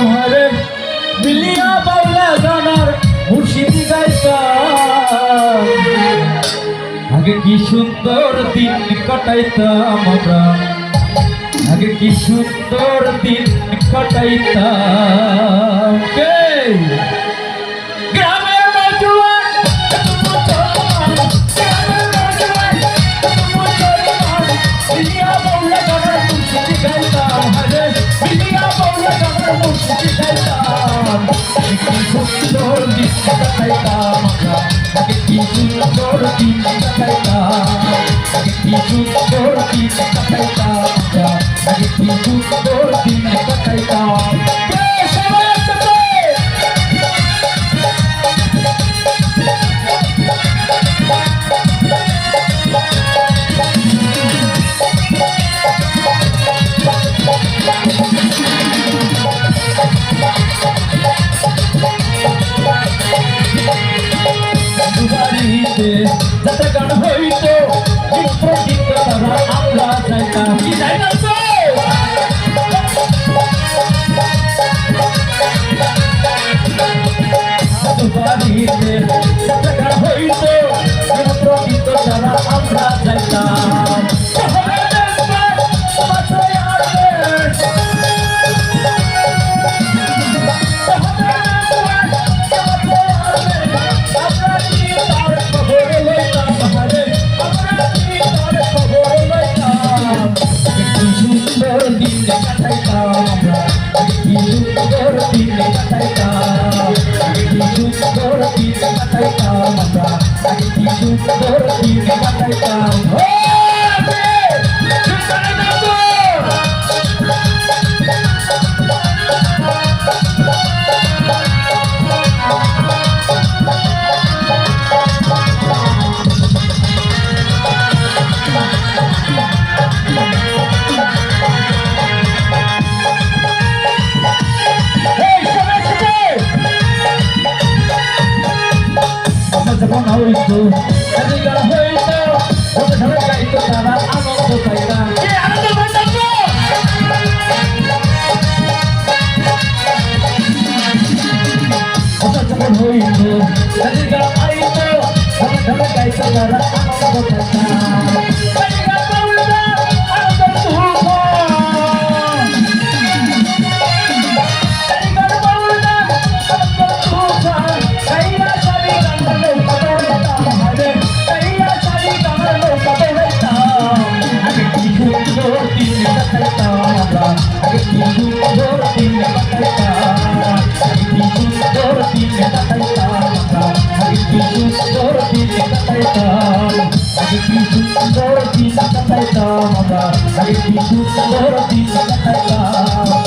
হরে মিলিয়া বাউলা গানার মুর্শিদি গাইতাম আগে কি সুন্দর দিন কাটাইতাম আমরা আগে কি সুন্দর দিন কাটাইতাম গ্রামের নজওয়ান মিলিয়া বাউলা গানার মুর্শিদি গাইতাম হরে মিলিয়া বাউলা গানার মুর্শিদি গাইতাম কি সুন্দর দিন কাটাইতাম আমরা আগে কি সুন্দর দিন কাটাইতাম আগে কি সুন্দর দিন কাটাইতাম আমরা আগে কি সুন্দর দিন কাটাইতাম যাতে গান হইতো প্রকৃত তারা আমরা যাইতাম কি যাইতাম বাড়িতে যাতে গান হইতো প্রকৃত তারা আমরা যাইতাম হইতো এত গান হইতো ওটা ধরে গাইতো তারা আনন্দ পাইতাম আনন্দ পাইতাম ওটা যখন হইতো এত গান আইতো ওটা ধরে গাইতো তারা আনন্দ পাইতাম আগে কি সুন্দর দিন কাটাইতাম